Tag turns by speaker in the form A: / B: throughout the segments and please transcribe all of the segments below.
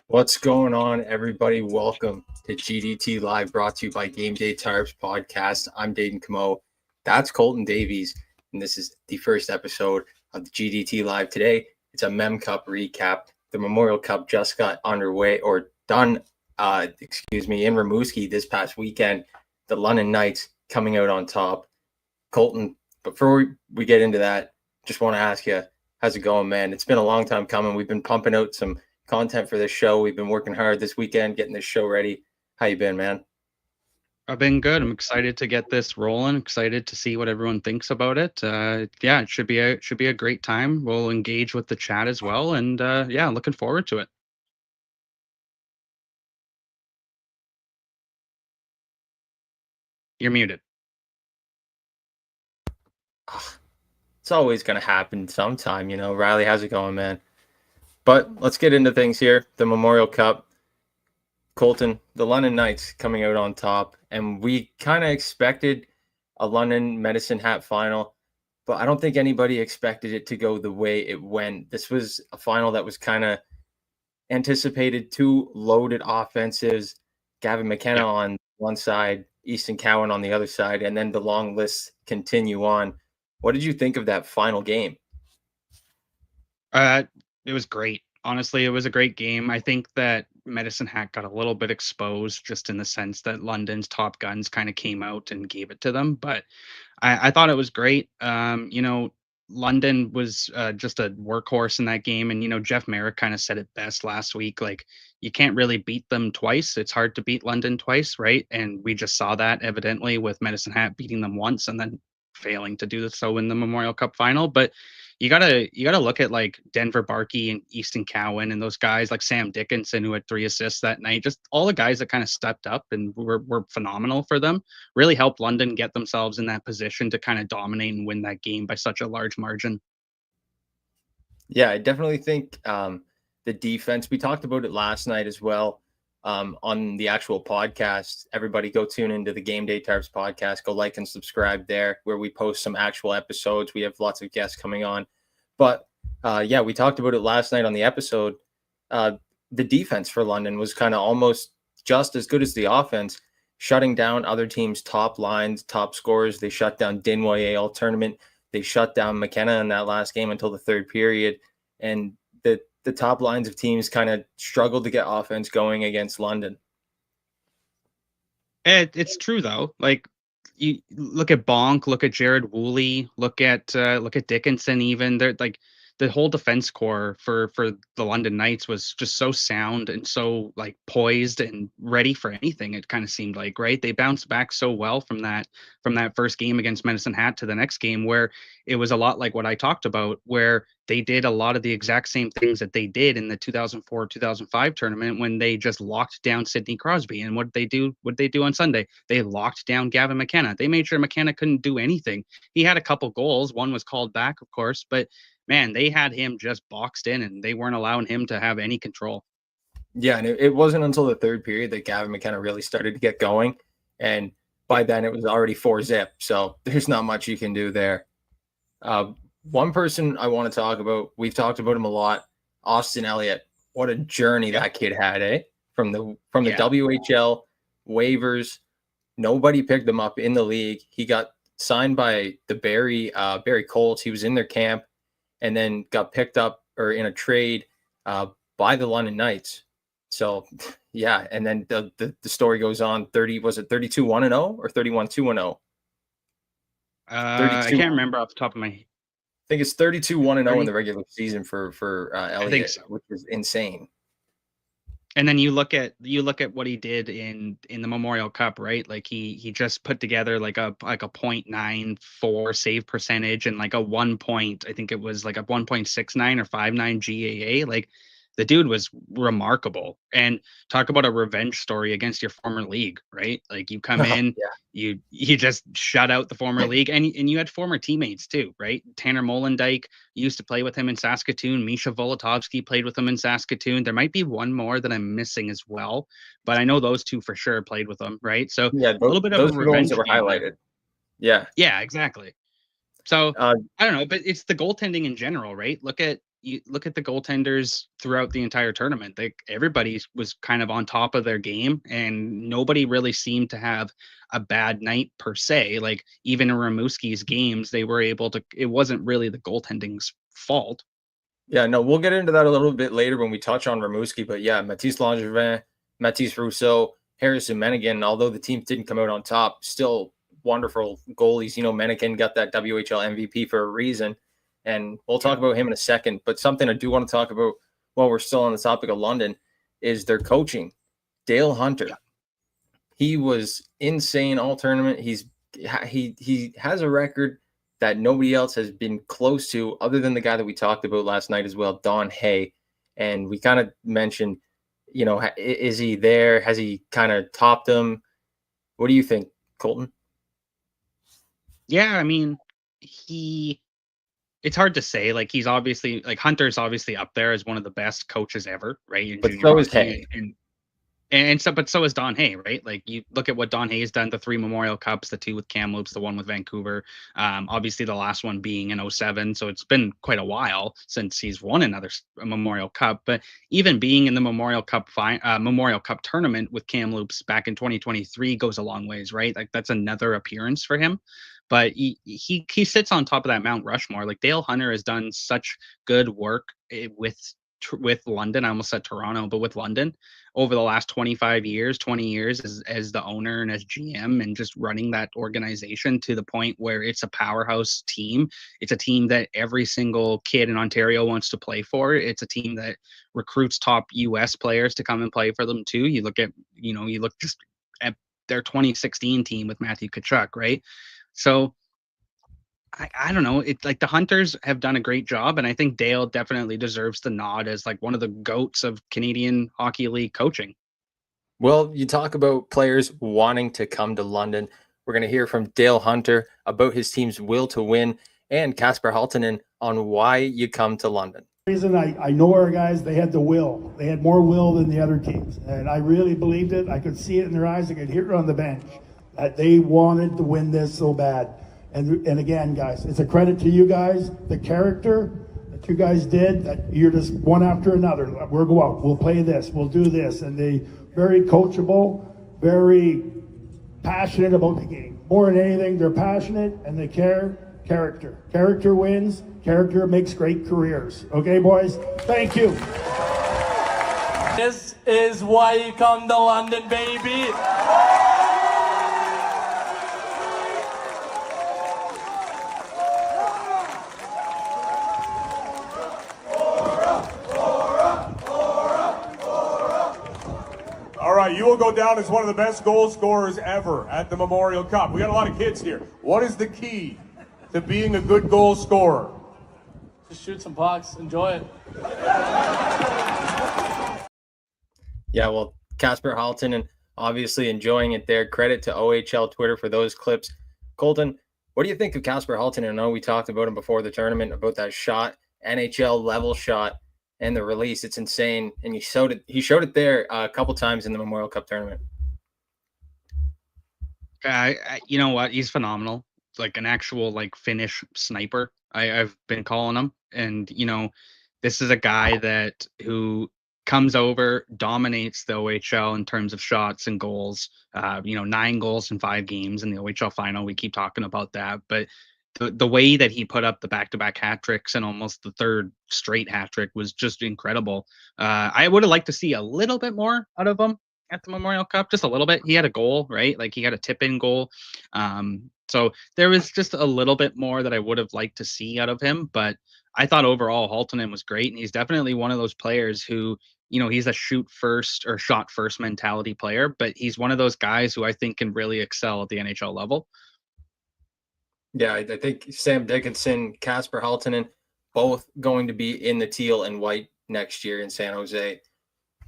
A: What's going on, everybody? Welcome to GDT Live, brought to you by Game Day Tarps Podcast. I'm COMEAU. That's Colton Davies, and this is the first episode of the GDT Live today. It's a Mem Cup recap. The Memorial Cup just got underway, or done, in Rimouski this past weekend. The London Knights coming out on top. Colton, before we get into that, just want to ask you, how's it going, man? It's been a long time coming. We've been pumping out some content for this show. We've been working hard this weekend getting this show ready. How you been, man?
B: I've been good. I'm excited to get this rolling. Excited to see what everyone thinks about it. It should be a great time. We'll engage with the chat as well, and looking forward to it. You're muted.
A: It's always going to happen sometime, Riley, how's it going, man? But let's get into things here. The Memorial Cup, Colton, the London Knights coming out on top. And we kind of expected a London Medicine Hat final, but I don't think anybody expected it to go the way it went. This was a final that was kind of anticipated. Two loaded offensives, Gavin McKenna on one side, Easton Cowan on the other side, and then the long list continue on. What did you think of that final game?
B: It was great. Honestly, it was a great game. I think that Medicine Hat got a little bit exposed just in the sense that London's top guns kind of came out and gave it to them. But I thought it was great. London was just a workhorse in that game. And, Jeff Merrick kind of said it best last week. Like, you can't really beat them twice. It's hard to beat London twice, right? And we just saw that evidently with Medicine Hat beating them once and then failing to do so in the Memorial Cup final. But you gotta look at like Denver Barkey and Easton Cowan and those guys like Sam Dickinson, who had 3 assists that night. Just all the guys that kind of stepped up and were phenomenal for them. Really helped London get themselves in that position to kind of dominate and win that game by such a large margin.
A: Yeah, I definitely think the defense, we talked about it last night as well on the actual podcast. Everybody go tune into the Game Day Tarps podcast. Go like and subscribe there where we post some actual episodes. We have lots of guests coming on. But we talked about it last night on the episode. The defense for London was kind of almost just as good as the offense, shutting down other teams' top lines, top scorers. They shut down Dinwiddie all tournament. They shut down McKenna in that last game until the third period. And the top lines of teams kind of struggled to get offense going against London.
B: It's true though. Like, you look at Bonk, look at Jared Woolley, look at Dickinson. Even they're like the whole defense core for the London Knights was just so sound and so like poised and ready for anything. It kind of seemed like, right? They bounced back so well from that first game against Medicine Hat to the next game, where it was a lot like what I talked about, where they did a lot of the exact same things that they did in the 2004-2005 tournament when they just locked down Sidney Crosby. And what did they do on Sunday? They locked down Gavin McKenna. They made sure McKenna couldn't do anything. He had a couple goals. One was called back, of course, but man, they had him just boxed in and they weren't allowing him to have any control.
A: Yeah, and it wasn't until the third period that Gavin McKenna really started to get going. And by then it was already 4-zip. So there's not much you can do there. One person I want to talk about, we've talked about him a lot, Austin Elliott. What a journey that kid had, eh? From the WHL waivers, nobody picked him up in the league. He got signed by the Barrie Colts. He was in their camp and then got picked up or in a trade by the London Knights. So, yeah, and then the story goes on. 32-1-0 or 31-2-0?
B: I can't remember off the top of my head.
A: I think it's 32-1-0 in the regular season for Elliott, I think so, which is insane.
B: And then you look at what he did in the Memorial Cup, right? Like he just put together like a 0.94 save percentage and like a 1 point, I think it was like a 1.69 or 59 GAA. Like the dude was remarkable. And talk about a revenge story against your former league, right? Like you come in,
A: Yeah.
B: you just shut out the former league, and you had former teammates too, right? Tanner Molendijk used to play with him in Saskatoon. Misha Volotovsky played with him in Saskatoon. There might be one more that I'm missing as well, but I know those two for sure played with him, right? So a
A: Yeah,
B: little bit of a
A: those are the ones that
B: revenge
A: were
B: game there.
A: highlighted. Yeah.
B: Yeah, exactly. So
A: Uh,
B: I don't know, but it's the goaltending in general, right? Look at the goaltenders throughout the entire tournament. Everybody was kind of on top of their game, and nobody really seemed to have a bad night per se. Like even in Rimouski's games, they were able to. It wasn't really the goaltending's fault.
A: yeah, no, we'll get into that a little bit later when we touch on Rimouski. But yeah, Mathis Langevin, Mathis Rousseau, Harrison Menigan, although the team didn't come out on top, still wonderful goalies. You know, Menigan got that WHL MVP for a reason. And we'll talk about him in a second. But something I do want to talk about while we're still on the topic of London is their coaching. Dale Hunter. He was insane all tournament. He has a record that nobody else has been close to, other than the guy that we talked about last night as well, Don Hay. And we kind of mentioned, you know, is he there? Has he kind of topped him? What do you think, Colton?
B: Yeah, I mean, it's hard to say. Like he's obviously like Hunter's obviously up there as one of the best coaches ever, right? In
A: But
B: junior
A: so is
B: hockey,
A: Hay.
B: and so, but so is Don Hay, right? Like you look at what Don Hay's done, the 3 Memorial Cups, the 2 with Kamloops, the 1 with Vancouver. Obviously the last one being in 07. So it's been quite a while since he's won another Memorial Cup. But even being in the Memorial Cup Memorial Cup tournament with Kamloops back in 2023 goes a long ways, right? Like that's another appearance for him. But he sits on top of that Mount Rushmore. Like Dale Hunter has done such good work with London. I almost said Toronto, but with London over the last 25 years, 20 years as the owner and as GM and just running that organization to the point where it's a powerhouse team. It's a team that every single kid in Ontario wants to play for. It's a team that recruits top US players to come and play for them too. You look just at their 2016 team with Matthew Tkachuk, right? So I don't know. It's like the Hunters have done a great job, and I think Dale definitely deserves the nod as like one of the goats of Canadian Hockey League coaching.
A: Well, you talk about players wanting to come to London. We're going to hear from Dale Hunter about his team's will to win and Casper Halttunen on why you come to London.
C: The reason I know our guys, they had the will. They had more will than the other teams. And I really believed it. I could see it in their eyes. I could hear it on the bench that they wanted to win this so bad. And again, guys, it's a credit to you guys, the character that you guys did, that you're just one after another. We'll go out, we'll play this, we'll do this. And they very coachable, very passionate about the game. More than anything, they're passionate and they care. Character. Character wins. Character makes great careers. Okay, boys? Thank you.
D: This is why you come to London, baby.
E: All right, you will go down as one of the best goal scorers ever at the Memorial Cup. We got a lot of kids here. What is the key to being a good goal scorer?
D: Just shoot some pucks. Enjoy it.
A: Yeah, well, Casper Halttunen obviously enjoying it there. Credit to OHL Twitter for those clips. Colton, what do you think of Casper Halttunen? I know we talked about him before the tournament, about that shot, NHL level shot, and the release. It's insane. And he showed it there a couple times in the Memorial Cup tournament.
B: You know what? He's phenomenal. Like an actual like Finnish sniper. I've been calling him, and this is a guy who comes over, dominates the OHL in terms of shots and goals. 9 goals in 5 games in the OHL final. We keep talking about that, but the way that he put up the back-to-back hat tricks and almost the third straight hat trick was just incredible. I would have liked to see a little bit more out of him at the Memorial Cup, just a little bit. He had a goal, right? Like he had a tip-in goal. So there was just a little bit more that I would have liked to see out of him. But I thought overall Halttunen was great, and he's definitely one of those players who, he's a shoot first or shot first mentality player, but he's one of those guys who I think can really excel at the NHL level.
A: Yeah, I think Sam Dickinson, Casper Halttunen, both going to be in the teal and white next year in San Jose.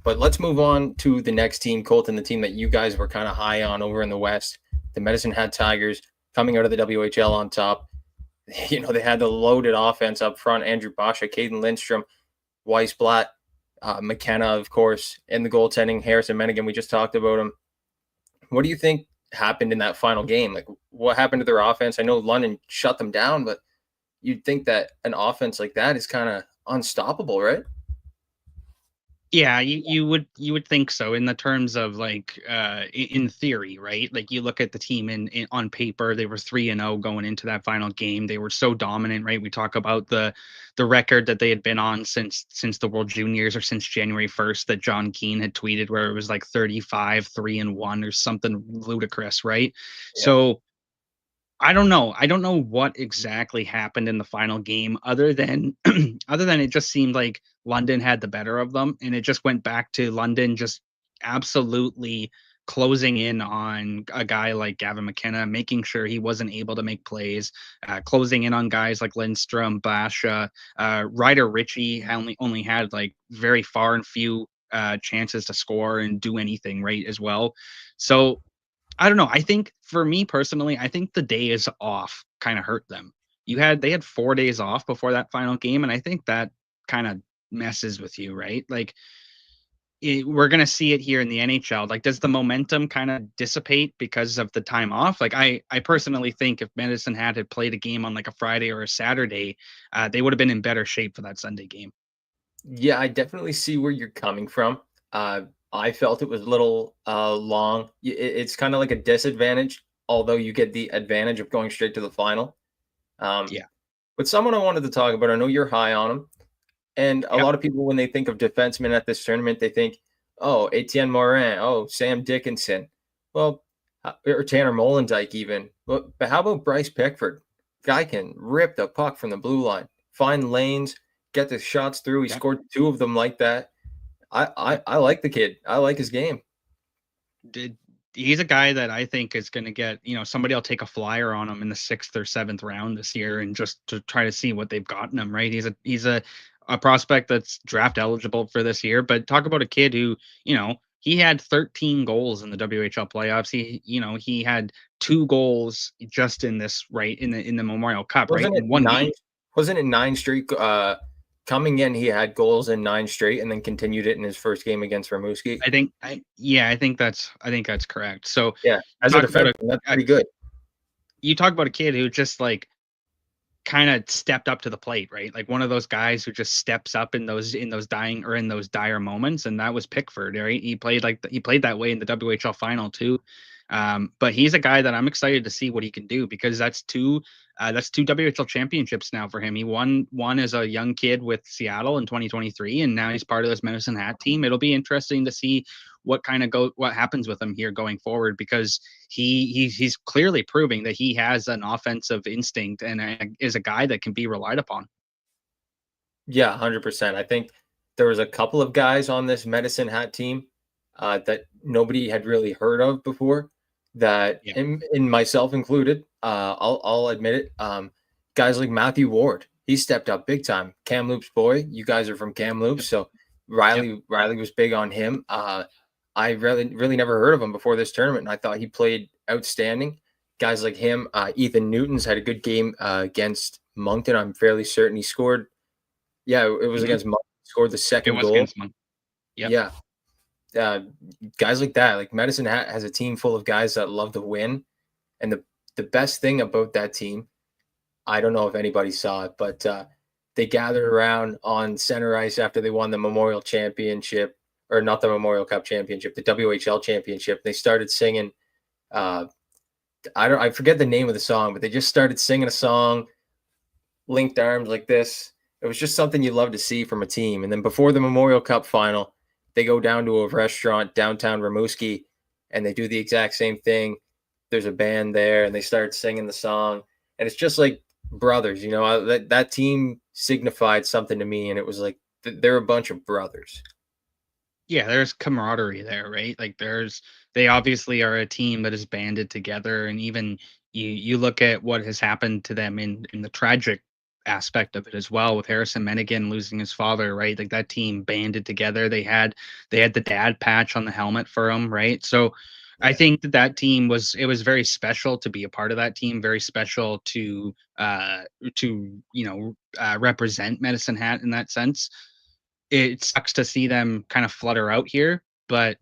A: But let's move on to the next team, Colton, the team that you guys were kind of high on over in the West, the Medicine Hat Tigers, coming out of the WHL on top. You know, they had the loaded offense up front, Andrew Basha, Caden Lindstrom, Weisblatt, McKenna, of course, and the goaltending, Harrison Mennigan, we just talked about him. What do you think happened in that final game? Like, what happened to their offense? I know London shut them down, but you'd think that an offense like that is kind of unstoppable, right?
B: Yeah, you would think so in the terms of like in theory, right? Like you look at the team in on paper, they were 3-0 going into that final game. They were so dominant, right? We talk about the record that they had been on since the World Juniors, or since January 1st, that John Keane had tweeted, where it was like 35-3-1 or something ludicrous, right?
A: Yeah.
B: So I don't know. I don't know what exactly happened in the final game, other than it just seemed like London had the better of them, and it just went back to London just absolutely closing in on a guy like Gavin McKenna, making sure he wasn't able to make plays, closing in on guys like Lindstrom, Basha, Ryder Ritchie only had like very far and few chances to score and do anything right as well. So I don't know. I think for me personally, I think the day is off kind of hurt them. They had 4 days off before that final game, and I think that kind of messes with you, right? Like we're gonna see it here in the NHL. Like, does the momentum kind of dissipate because of the time off? Like, I personally think if Medicine Hat had played a game on like a Friday or a Saturday, they would have been in better shape for that Sunday game.
A: Yeah, I definitely see where you're coming from. I felt it was a little long. It's kind of like a disadvantage, although you get the advantage of going straight to the final.
B: Yeah.
A: But someone I wanted to talk about, I know you're high on him. And a
B: Yep.
A: lot of people, when they think of defensemen at this tournament, they think, oh, Etienne Morin, oh, Sam Dickinson. Well, or Tanner Molendijk even. But how about Bryce Pickford? Guy can rip the puck from the blue line, find lanes, get the shots through. He
B: Yep.
A: scored 2 of them like that. I like the kid. I like his game.
B: He's a guy that I think is going to get, somebody will take a flyer on him in the 6th or 7th round this year, and just to try to see what they've gotten him, right? He's a prospect that's draft eligible for this year. But talk about a kid who, he had 13 goals in the WHL playoffs. He had 2 goals just in this, right, in the Memorial Cup, right? In one game.
A: Wasn't it 9 straight? Coming in, he had goals in 9 straight, and then continued it in his first game against Rimouski.
B: I think that's correct. So
A: yeah, as a defenseman, that's pretty good.
B: You talk about a kid who just like kind of stepped up to the plate, right? Like one of those guys who just steps up in those dire moments, and that was Pickford, right? He played that way in the WHL final too. But he's a guy that I'm excited to see what he can do, because that's two WHL championships now for him. He won one as a young kid with Seattle in 2023, and now he's part of this Medicine Hat team. It'll be interesting to see what happens with him here going forward, because he's clearly proving that he has an offensive instinct and is a guy that can be relied upon.
A: Yeah, 100%. I think there was a couple of guys on this Medicine Hat team that nobody had really heard of before, that in myself included, I'll admit it. Guys like Matthew Ward, he stepped up big time. Kamloops boy, you guys are from Kamloops, so Riley was big on him. I really never heard of him before this tournament, and I thought he played outstanding. Guys like him, Ethan Newton's had a good game against Moncton. I'm fairly certain he scored. Yeah, it was against Moncton. Scored the second goal. Yeah. Guys like that, like Medicine Hat has a team full of guys that love to win. And the best thing about that team, I don't know if anybody saw it, but they gathered around on center ice after they won the Memorial Championship, or not the Memorial Cup Championship, the WHL Championship. They started singing, I forget the name of the song, but they just started singing a song, linked arms like this. It was just something you love to see from a team. And then before the Memorial Cup final, they go down to a restaurant downtown Rimouski, and they do the exact same thing. There's a band there, and they start singing the song. And it's just like brothers, that team signified something to me, and it was like they're a bunch of brothers.
B: Yeah, there's camaraderie there, right? Like they obviously are a team that is banded together, and even you look at what has happened to them in the tragic aspect of it as well, with Harrison Menigan losing his father, right? Like that team banded together. They had the dad patch on the helmet for him, right? So I think that team was very special to be a part of that team, very special to represent Medicine Hat in that sense. It sucks to see them kind of flutter out here, but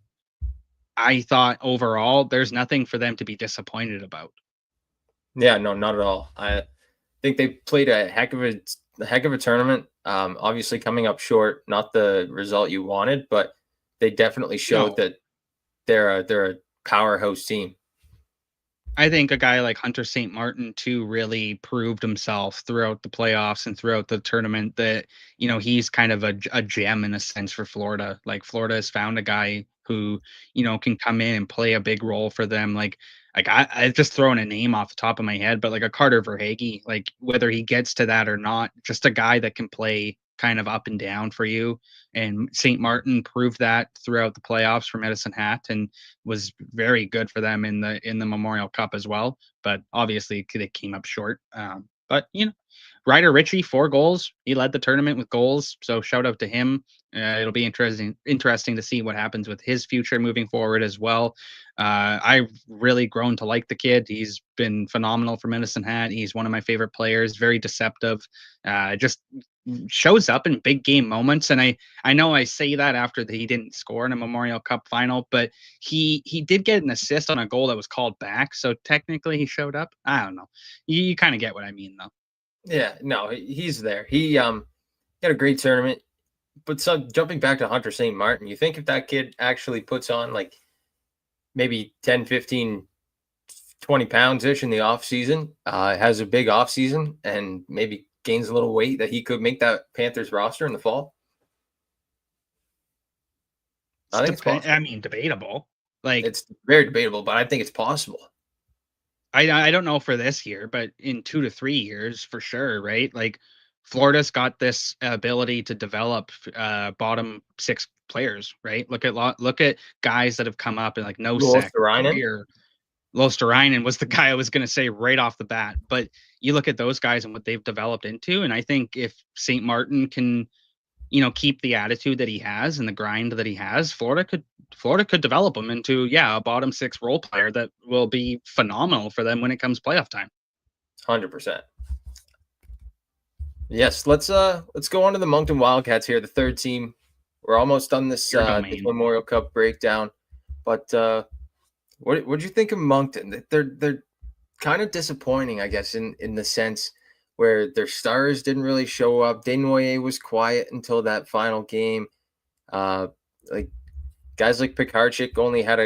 B: I thought overall there's nothing for them to be disappointed about.
A: Yeah, no, not at all. I think they played a heck of a tournament. Obviously coming up short, not the result you wanted, but they definitely showed that they're a powerhouse team.
B: I think a guy like Hunter St. Martin too really proved himself throughout the playoffs and throughout the tournament that, he's kind of a gem in a sense for Florida. Like Florida has found a guy who, can come in and play a big role for them. Like I just throwing a name off the top of my head, but like a Carter Verhaeghe, like whether he gets to that or not, just a guy that can play kind of up and down for you. And St. Martin proved that throughout the playoffs for Medicine Hat and was very good for them in the Memorial Cup as well. But obviously they came up short. But Ryder Ritchie, 4 goals. He led the tournament with goals. So shout out to him. It'll be interesting to see what happens with his future moving forward as well. I've really grown to like the kid. He's been phenomenal for Medicine Hat. He's one of my favorite players, very deceptive, just shows up in big game moments. And I know I say that after he didn't score in a Memorial Cup final, but he did get an assist on a goal that was called back. So technically he showed up. I don't know. You kind of get what I mean though.
A: Yeah, no, he's there. He had a great tournament. But so jumping back to Hunter St. Martin, you think if that kid actually puts on like maybe 10, 15, 20 pounds-ish in the off-season, has a big off-season, and maybe gains a little weight, that he could make that Panthers roster in the fall? I think it's possible.
B: I mean, debatable. Like,
A: it's very debatable, but I think it's possible.
B: I don't know for this year, but in 2 to 3 years for sure, right? Like Florida's got this ability to develop bottom 6 players, right? Look at guys that have come up and like
A: Luosterainen.
B: Luosterainen was the guy I was going to say right off the bat, but you look at those guys and what they've developed into, and I think if St. Martin can, keep the attitude that he has and the grind that he has, Florida could develop him into a bottom 6 role player that will be phenomenal for them when it comes playoff time.
A: 100%. Yes, let's go on to the Moncton Wildcats here, the third team. We're almost done this Memorial Cup breakdown, but what'd you think of Moncton? They're kind of disappointing, I guess, in the sense where their stars didn't really show up. Desnoyers was quiet until that final game. Like guys like Pikarczyk only had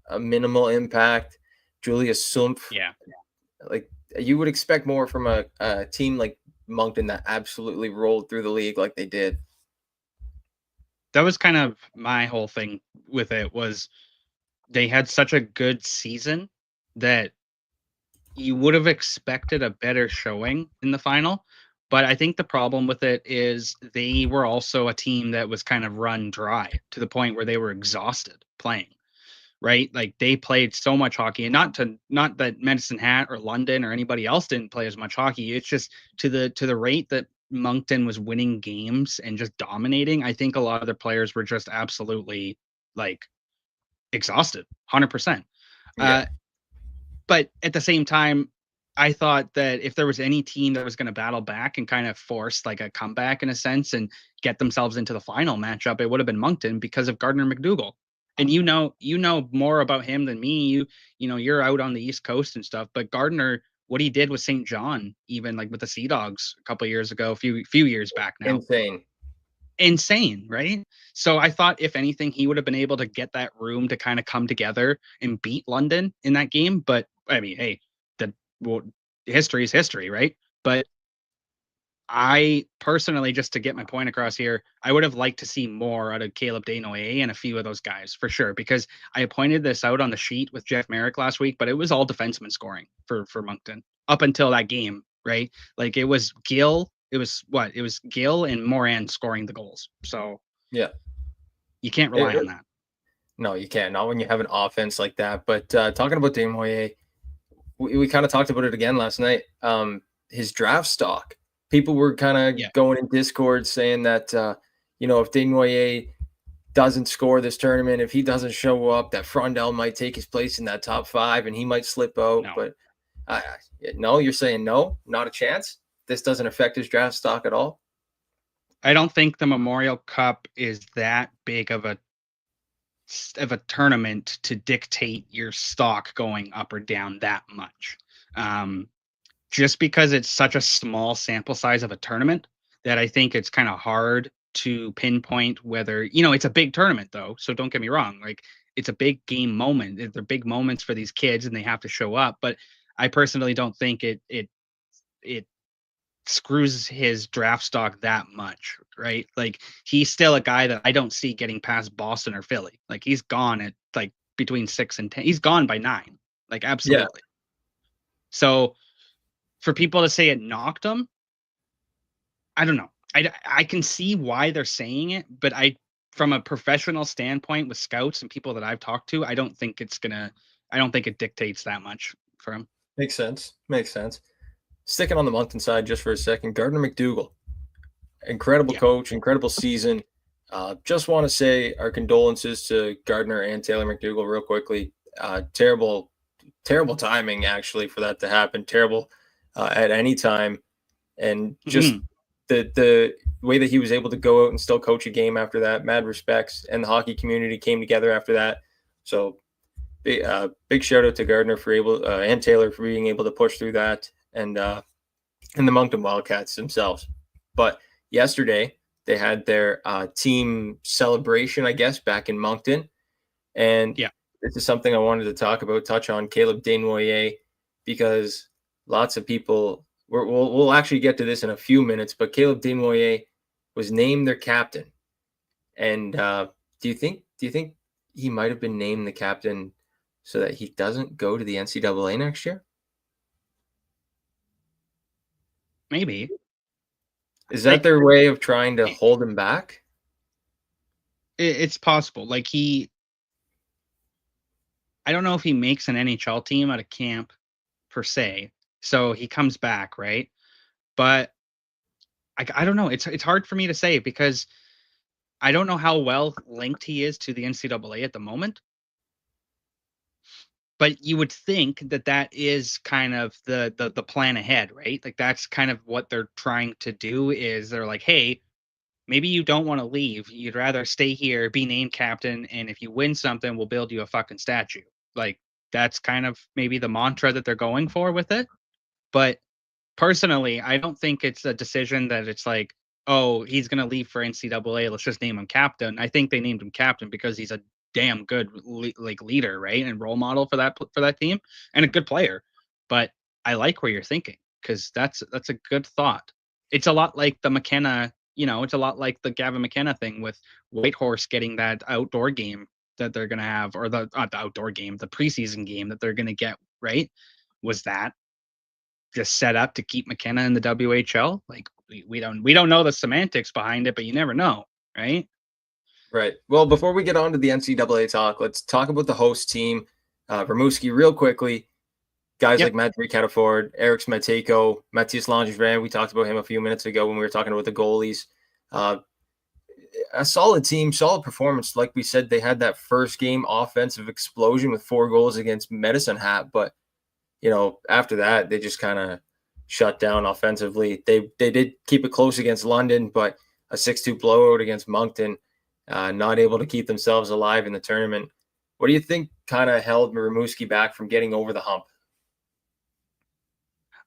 A: a minimal impact. Julius Sumpf.
B: Yeah.
A: Like you would expect more from a team like Moncton that absolutely rolled through the league like they did.
B: That was kind of my whole thing with it, was they had such a good season that you would have expected a better showing in the final. But I think the problem with it is they were also a team that was kind of run dry to the point where they were exhausted playing, right? Like they played so much hockey, and not that Medicine Hat or London or anybody else didn't play as much hockey. It's just to the rate that Moncton was winning games and just dominating. I think a lot of their players were just absolutely like exhausted, 100%.
A: Yeah.
B: But at the same time, I thought that if there was any team that was going to battle back and kind of force like a comeback in a sense and get themselves into the final matchup, it would have been Moncton because of Gardner McDougall. And you know more about him than me. You're out on the East Coast and stuff, but Gardner, what he did with St. John, even like with the Sea Dogs a couple of years ago, a few years back now. Insane, right? So I thought if anything, he would have been able to get that room to kind of come together and beat London in that game. But I mean, hey, history is history, right? But I personally, just to get my point across here, I would have liked to see more out of Caleb Desnoyers and a few of those guys for sure, because I pointed this out on the sheet with Jeff Merrick last week, but it was all defenseman scoring for Moncton up until that game, right? Like it was Gill and Moran scoring the goals. So
A: yeah,
B: you can't rely on that.
A: No, you can't. Not when you have an offense like that. But talking about Desnoyers, we kind of talked about it again last night. His draft stock people were kind of
B: Yeah.
A: going in Discord saying that, if Desnoyers doesn't score this tournament, if he doesn't show up, that Frondel might take his place in that top 5 and he might slip out.
B: No.
A: But no, you're saying no, not a chance. This doesn't affect his draft stock at all.
B: I don't think the Memorial Cup is that big of a tournament to dictate your stock going up or down that much. Just because it's such a small sample size of a tournament that I think it's kind of hard to pinpoint whether, it's a big tournament though. So don't get me wrong. Like, it's a big game moment. They're big moments for these kids and they have to show up. But I personally don't think it screws his draft stock that much, right? Like, he's still a guy that I don't see getting past Boston or Philly. Like, he's gone at like between 6 and 10. He's gone by 9. Like, absolutely. Yeah. So for people to say it knocked him, I don't know. I can see why they're saying it, but from a professional standpoint with scouts and people that I've talked to, I don't think it dictates that much for him.
A: Makes sense. Sticking on the Moncton side just for a second, Gardner McDougall, incredible coach, incredible season. Just want to say our condolences to Gardner and Taylor McDougall real quickly. Terrible timing, actually, for that to happen. Terrible at any time. And just the way that he was able to go out and still coach a game after that, mad respects. And the hockey community came together after that. So big shout out to Gardner and Taylor for being able to push through that. And the Moncton Wildcats themselves. But yesterday, they had their team celebration, I guess, back in Moncton. And this is something I wanted to touch on Caleb Desnoyers, because lots of people, we'll actually get to this in a few minutes, but Caleb Desnoyers was named their captain. And do you think he might have been named the captain so that he doesn't go to the NCAA next year?
B: Maybe.
A: Is that their way of trying to hold him back?
B: It's possible. Like, I don't know if he makes an NHL team out of camp per se. So he comes back, right? But I don't know. It's hard for me to say because I don't know how well linked he is to the NCAA at the moment. But you would think that is kind of the plan ahead, right? Like, that's kind of what they're trying to do. Is they're like, hey, maybe you don't want to leave. You'd rather stay here, be named captain, and if you win something, we'll build you a fucking statue. Like, that's kind of maybe the mantra that they're going for with it. But personally, I don't think it's a decision that it's like, oh, he's going to leave for NCAA, let's just name him captain. I think they named him captain because he's a damn good leader, right, and role model for that team, and a good player. But I like where you're thinking, because that's a good thought. It's a lot like the McKenna, it's a lot like the Gavin McKenna thing with Whitehorse getting that outdoor game that they're gonna have, or the outdoor game, the preseason game that they're gonna get, right? Was that just set up to keep McKenna in the WHL? Like, we don't know the semantics behind it, but you never know, right?
A: Right. Well, before we get on to the NCAA talk, let's talk about the host team. Rimouski, real quickly. Guys like Matthew Cataford, Eric Smeteko, Matthias Langevin. We talked about him a few minutes ago when we were talking about the goalies. A solid team, solid performance. Like we said, they had that first game offensive explosion with 4 goals against Medicine Hat. But, after that, they just kind of shut down offensively. They did keep it close against London, but a 6-2 blowout against Moncton. Not able to keep themselves alive in the tournament. What do you think kind of held Rimouski back from getting over the hump?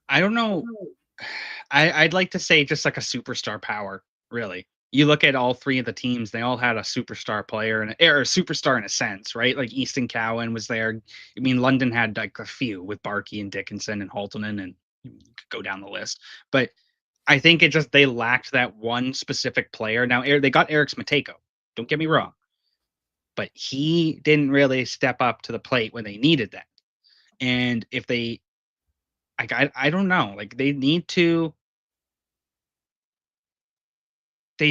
B: I don't know. I'd like to say just like a superstar power, really. You look at all 3 of the teams, they all had a superstar player or a superstar in a sense, right? Like Easton Cowan was there. I mean, London had like a few with Barkey and Dickinson and Haltonen, and you could go down the list. But I think they lacked that one specific player. Now, they got Eric Smeteko. Don't get me wrong, but he didn't really step up to the plate when they needed that. And if they, I don't know, like they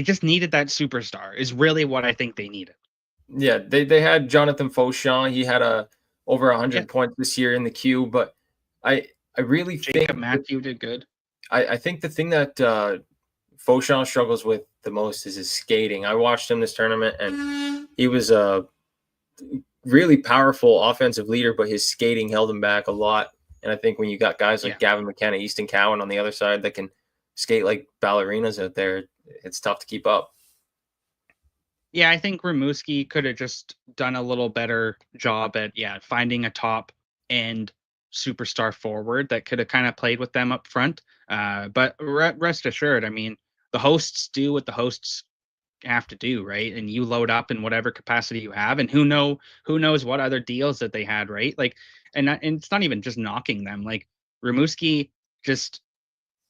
B: just needed that superstar is really what I think they needed.
A: Yeah, they had Jonathan Fauchon. He had over 100 points this year in the queue, but I really think
B: Matthew did good.
A: I think the thing that Fauchon struggles with the most is his skating. I watched him this tournament, and he was a really powerful offensive leader, but his skating held him back a lot. And I think when you got guys like Gavin McKenna, Easton Cowan on the other side that can skate like ballerinas out there, it's tough to keep up.
B: Yeah, I think Rimouski could have just done a little better job at finding a top end superstar forward that could have kind of played with them up front. But rest assured, I mean, the hosts do what the hosts have to do, right? And you load up in whatever capacity you have, and who knows what other deals that they had, right? Like, and it's not even just knocking them. Like Rimouski, just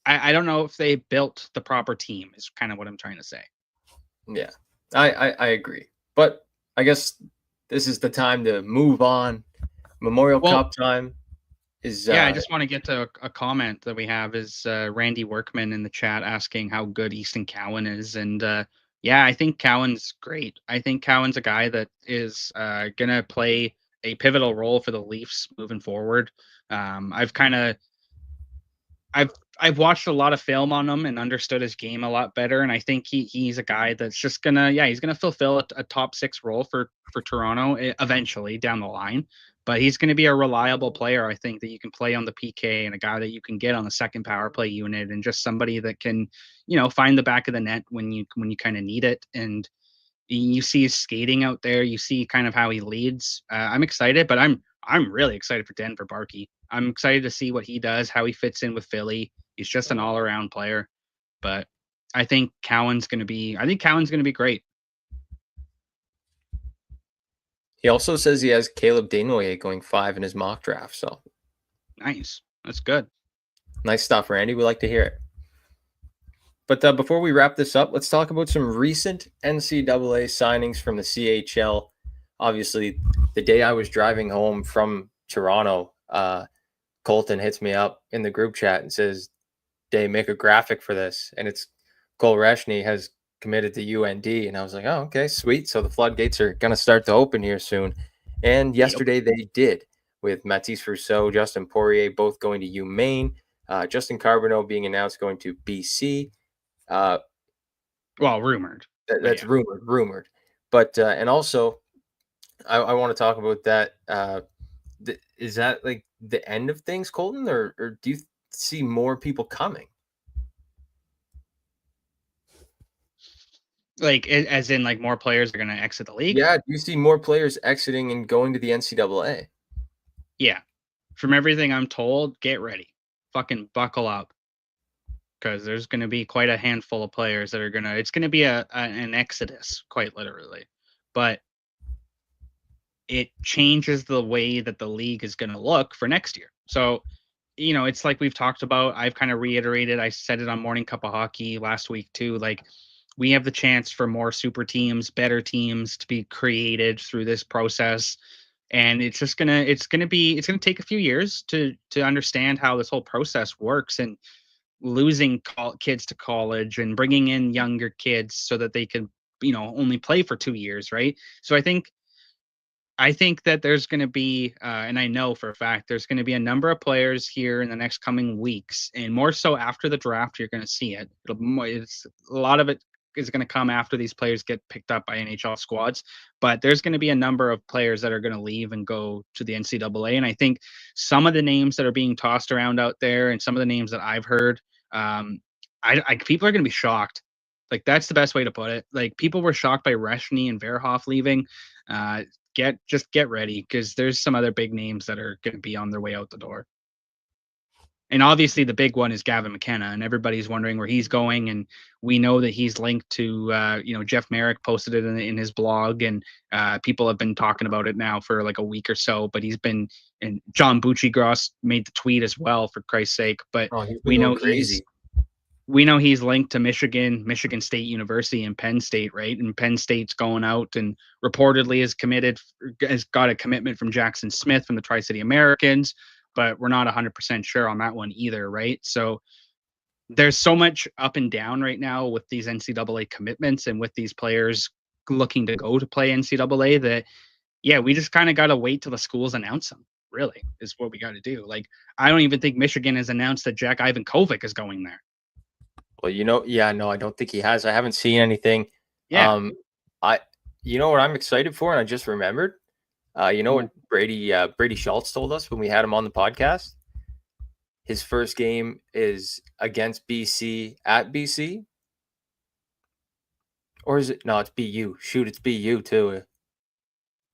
B: I don't know if they built the proper team. Is kind of what I'm trying to say.
A: Yeah. I agree, but I guess this is the time to move on. Memorial Cup time is.
B: I just want to get to a comment that we have is Randy Workman in the chat asking how good Easton Cowan is, and I think Cowan's great. I think Cowan's a guy that is gonna play a pivotal role for the Leafs moving forward. I've watched a lot of film on him and understood his game a lot better, and I think he's a guy that's just gonna fulfill a top 6 role for Toronto eventually down the line. But he's going to be a reliable player, I think, that you can play on the PK, and a guy that you can get on the second power play unit, and just somebody that can, find the back of the net when you kind of need it. And you see his skating out there, you see kind of how he leads. I'm excited, but I'm really excited for Denver Barkey. I'm excited to see what he does, how he fits in with Philly. He's just an all-around player, but I think Cowan's going to be great.
A: He also says he has Caleb Desnoyers going 5 in his mock draft. So
B: nice. That's good.
A: Nice stuff, Randy. We like to hear it. But before we wrap this up, let's talk about some recent NCAA signings from the CHL. Obviously, the day I was driving home from Toronto, Colton hits me up in the group chat and says, "Dave, make a graphic for this." And it's Cole Reshny has committed to UND, and I was like, oh, okay, sweet. So the floodgates are going to start to open here soon. And yesterday they did, with Mathis Rousseau, Justin Poirier both going to UMaine, Justin Carbonneau being announced going to BC.
B: Rumored.
A: That's rumored. But and also, I want to talk about that. Is that like the end of things, Colton, or do you see more people coming?
B: Like, as in, like, more players are going to exit the league?
A: Yeah, do you see more players exiting and going to the NCAA?
B: Yeah. From everything I'm told, get ready. Fucking buckle up. Because there's going to be quite a handful of players that are going to... It's going to be an exodus, quite literally. But it changes the way that the league is going to look for next year. So, it's like we've talked about. I've kind of reiterated. I said it on Morning Cup of Hockey last week, too. Like, we have the chance for more super teams, better teams to be created through this process. And it's just going to take a few years to understand how this whole process works, and losing kids to college and bringing in younger kids so that they can, only play for 2 years. Right. So I think that there's going to be, and I know for a fact, there's going to be a number of players here in the next coming weeks, and more so after the draft, you're going to see it. It's a lot of it is going to come after these players get picked up by NHL squads, but there's going to be a number of players that are going to leave and go to the NCAA. And I think some of the names that are being tossed around out there, and some of the names that I've heard, people are going to be shocked. Like, that's the best way to put it. Like, people were shocked by Reshny and Verhoff leaving. Get ready, because there's some other big names that are going to be on their way out the door. And obviously the big one is Gavin McKenna, and everybody's wondering where he's going. And we know that he's linked to, Jeff Merrick posted it in his blog, and people have been talking about it now for like a week or so. But and John Bucci-Gross made the tweet as well, for Christ's sake. But we know he's linked to Michigan State University, and Penn State, right? And Penn State's going out and reportedly has got a commitment from Jackson Smith from the Tri-City Americans. But we're not 100% sure on that one either, right? So there's so much up and down right now with these NCAA commitments and with these players looking to go to play NCAA that, we just kind of got to wait till the schools announce them. really, is what we got to do. Like, I don't even think Michigan has announced that Jack Ivankovic is going there.
A: Well, no, I don't think he has. I haven't seen anything.
B: Yeah.
A: You know what I'm excited for, and I just remembered. You know what Brady Schultz told us when we had him on the podcast? His first game is against BC at BC. Or is it? No, it's BU. Shoot, it's BU too.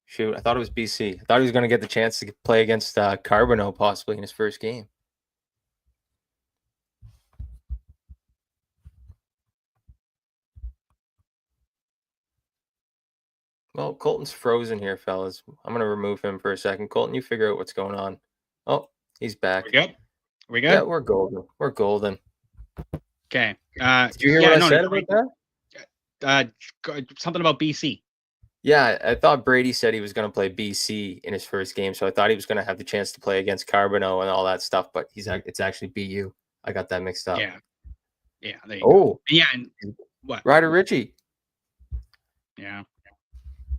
A: Shoot, I thought it was BC. I thought he was going to get the chance to play against Carbonneau possibly in his first game. Well, Colton's frozen here, fellas. I'm going to remove him for a second. Colton, you figure out what's going on. Oh, he's back.
B: We good? We good?
A: Yeah, we're golden. We're golden.
B: Okay.
A: Did you hear what I said about that?
B: Something about BC.
A: Yeah, I thought Brady said he was going to play BC in his first game, so I thought he was going to have the chance to play against Carbonneau and all that stuff, but it's actually BU. I got that mixed up.
B: Yeah. Yeah, there you go. Yeah, and what?
A: Ryder Ritchie.
B: Yeah.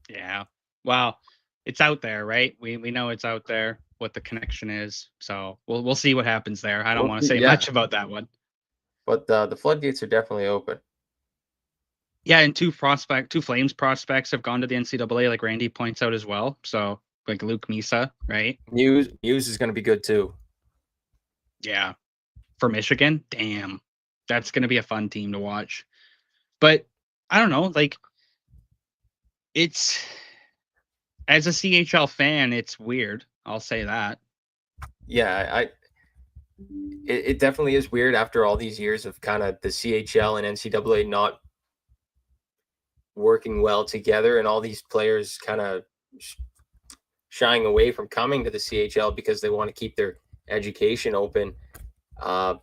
B: Yeah. Well, it's out there, right? We know it's out there what the connection is. So we'll see what happens there. I don't want to say much about that one.
A: But the floodgates are definitely open.
B: Yeah, and two Flames prospects have gone to the NCAA, like Randy points out as well. So like Luke Misa, right?
A: Muse is going to be good too.
B: Yeah, for Michigan, damn, that's going to be a fun team to watch. But I don't know, like it's as a CHL fan, it's weird. I'll say that.
A: Yeah, it definitely is weird after all these years of kind of the CHL and NCAA not working well together, and all these players kind of shying away from coming to the CHL because they want to keep their education open. Well,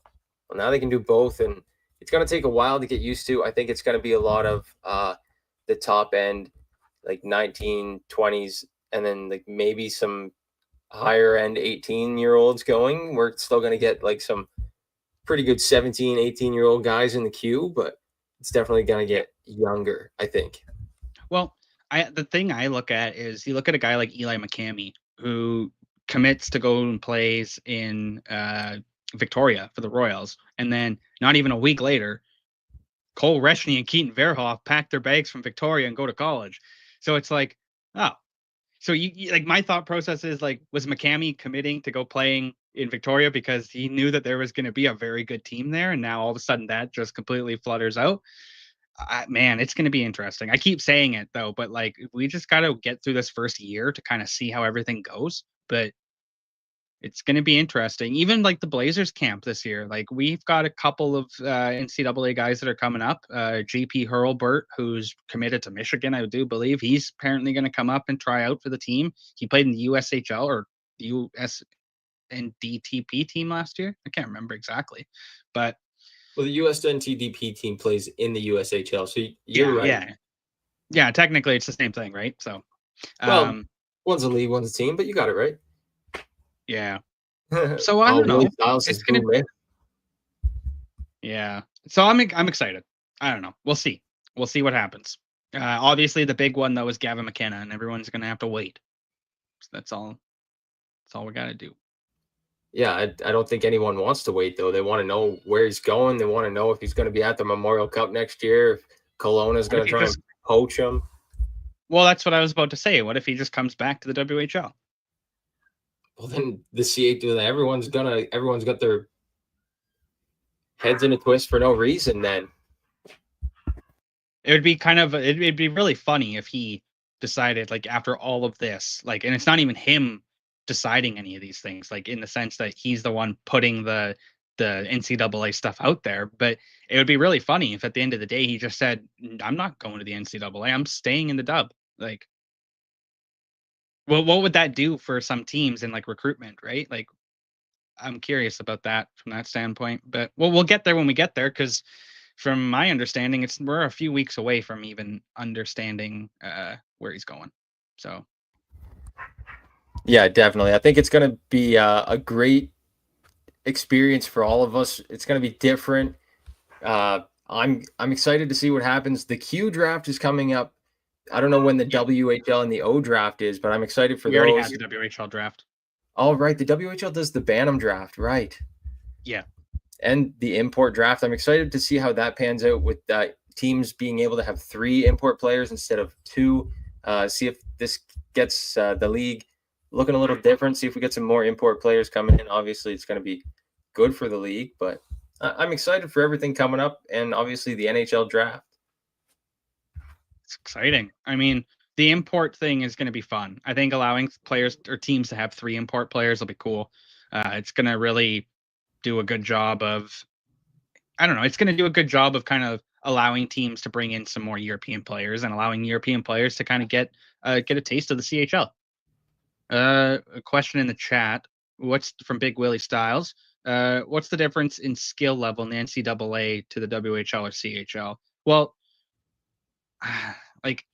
A: now they can do both, and it's going to take a while to get used to. I think it's going to be a lot of the top end, like 19, 20s, and then like maybe some higher end 18-year-olds going. We're still going to get like some pretty good 17, 18-year-old guys in the queue, but it's definitely going to get younger, I think.
B: Well, the thing I look at is you look at a guy like Eli McCamey who commits to go and plays in Victoria for the Royals, and then not even a week later, Cole Reshny and Keaton Verhoff pack their bags from Victoria and go to college. So it's like, oh, so you like my thought process is like, was McCamey committing to go playing in Victoria because he knew that there was going to be a very good team there, and now all of a sudden that just completely flutters out? Man, it's going to be interesting. I keep saying it though, but like we just got to get through this first year to kind of see how everything goes. But it's going to be interesting. Even like the Blazers camp this year, like we've got a couple of NCAA guys that are coming up. JP Hurlburt, who's committed to Michigan, I do believe he's apparently going to come up and try out for the team. He played in the USHL or USNDTP team last year. I can't remember exactly, but
A: well, the USNTDP team plays in the USHL, so you're right.
B: Yeah. Technically, it's the same thing, right? So,
A: well, one's a league, one's a team, but you got it right.
B: Yeah. So I don't know.
A: It's gonna be.
B: Yeah. So I'm excited. I don't know. We'll see. We'll see what happens. Obviously, the big one though is Gavin McKenna, and everyone's gonna have to wait. So that's all. That's all we got to do.
A: Yeah, I don't think anyone wants to wait, though. They want to know where he's going. They want to know if he's going to be at the Memorial Cup next year, if Kelowna is going to try and poach him.
B: Well, that's what I was about to say. What if he just comes back to the WHL?
A: Well, then the CHL, everyone's got their heads in a twist for no reason then.
B: It would be it'd be really funny if he decided, like, after all of this, like, and it's not even him deciding any of these things, like in the sense that he's the one putting the NCAA stuff out there. But it would be really funny if at the end of the day he just said, I'm not going to the NCAA, I'm staying in the dub. Like, well, what would that do for some teams in like recruitment, right? Like, I'm curious about that from that standpoint. But we'll get there when we get there, because from my understanding, we're a few weeks away from even understanding where he's going. So
A: yeah, definitely. I think it's going to be a great experience for all of us. It's going to be different. I'm excited to see what happens. The Q draft is coming up. I don't know when the WHL and the O draft is, but I'm excited for those.
B: We already had the WHL draft.
A: Oh, right. The WHL does the Bantam draft, right?
B: Yeah.
A: And the import draft. I'm excited to see how that pans out with teams being able to have 3 import players instead of 2. See if this gets the league looking a little different. See if we get some more import players coming in. Obviously, it's going to be good for the league, but I'm excited for everything coming up, and obviously the NHL draft.
B: It's exciting. I mean, the import thing is going to be fun. I think allowing players or teams to have 3 import players will be cool. It's going to really do a good job of, I don't know, it's going to do a good job of kind of allowing teams to bring in some more European players and allowing European players to kind of get a taste of the CHL. A question in the chat. What's from Big Willie Styles? What's the difference in skill level in the NCAA to the WHL or CHL? Well, like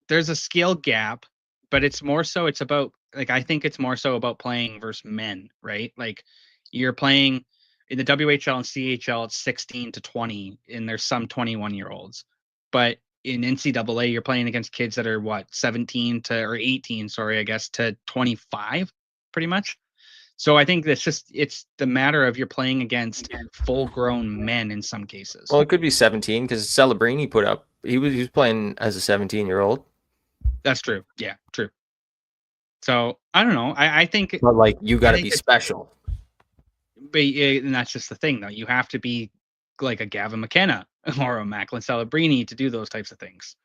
B: there's a skill gap, but it's about like, I think it's more so about playing versus men, right? Like you're playing in the WHL and CHL, it's 16 to 20, and there's some 21-year-olds. But in NCAA, you're playing against kids that are 17 to or 18, sorry, I guess, to 25, pretty much. So I think it's the matter of you're playing against full-grown men in some cases.
A: Well, it could be 17 because Celebrini put up. He was playing as a 17-year-old.
B: That's true. Yeah, true. So I don't know. I think,
A: but like you got to be special.
B: But and that's just the thing, though. You have to be like a Gavin McKenna or a Macklin Celebrini to do those types of things.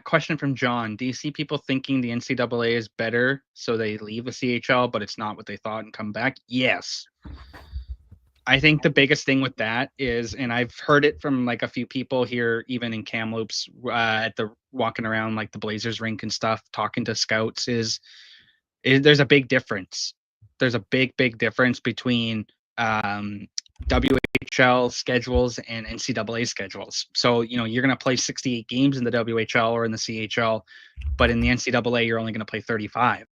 B: Question from John. Do you see people thinking the NCAA is better, so they leave the CHL, but it's not what they thought and come back? Yes. I think the biggest thing with that is, and I've heard it from like a few people here, even in Kamloops, at the walking around like the Blazers rink and stuff, talking to scouts, is there's a big difference. There's a big difference between WHL schedules and NCAA schedules. So, you're going to play 68 games in the WHL or in the CHL, but in the NCAA, you're only going to play 35.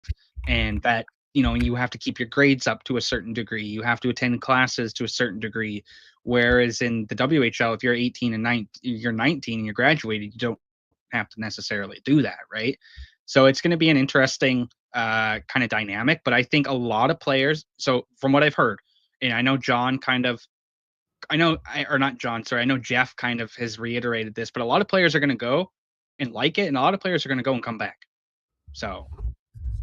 B: And that, you have to keep your grades up to a certain degree. You have to attend classes to a certain degree. Whereas in the WHL, if you're 18 and you're 19 and you're graduated, you don't have to necessarily do that, right? So it's going to be an interesting kind of dynamic. But I think a lot of players, so from what I've heard, and I know Jeff kind of has reiterated this, but a lot of players are going to go and like it, and a lot of players are going to go and come back. So,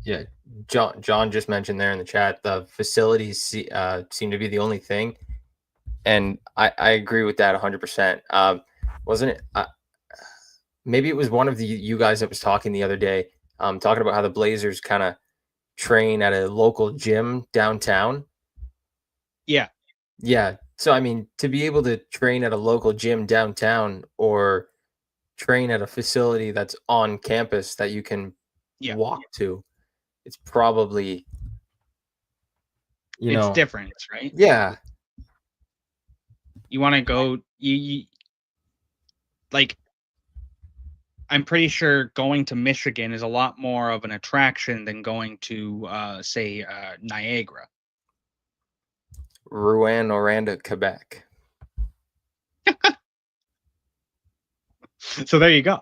A: yeah, John just mentioned there in the chat, the facilities seem to be the only thing, and I agree with that 100%. Wasn't it? Maybe it was one of you guys that was talking the other day, talking about how the Blazers kind of train at a local gym downtown. Yeah. So, I mean, to be able to train at a local gym downtown or train at a facility that's on campus that you can walk to, it's probably,
B: it's different, right?
A: Yeah.
B: You want to go, like, I'm pretty sure going to Michigan is a lot more of an attraction than going to, say, Niagara.
A: Rouen, Oranda, Quebec.
B: So there you go.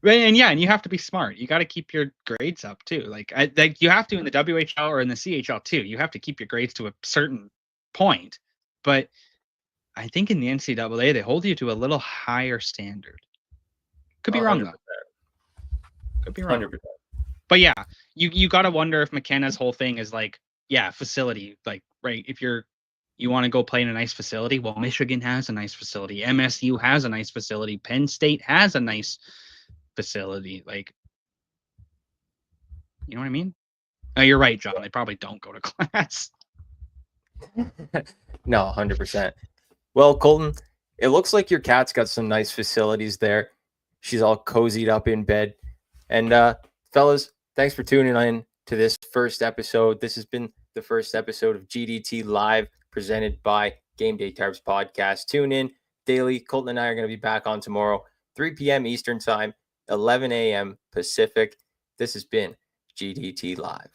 B: And you have to be smart. You got to keep your grades up too. Like you have to in the WHL or in the CHL too. You have to keep your grades to a certain point. But I think in the NCAA they hold you to a little higher standard. Could be wrong though. Could be wrong. 100%. But yeah, you got to wonder if McKenna's whole thing is like, facility, like, right, if you want to go play in a nice facility, well, Michigan has a nice facility, MSU has a nice facility, Penn State has a nice facility. Like, you know what I mean? Oh, you're right, John. They probably don't go to class.
A: No, 100%. Well, Colton, it looks like your cat's got some nice facilities there. She's all cozied up in bed. And fellas, thanks for tuning in to this first episode. This has been the first episode of GDT Live, presented by Game Day Tarps Podcast. Tune in daily. Colton and I are going to be back on tomorrow, 3 p.m. Eastern Time, 11 a.m. Pacific. This has been GDT Live.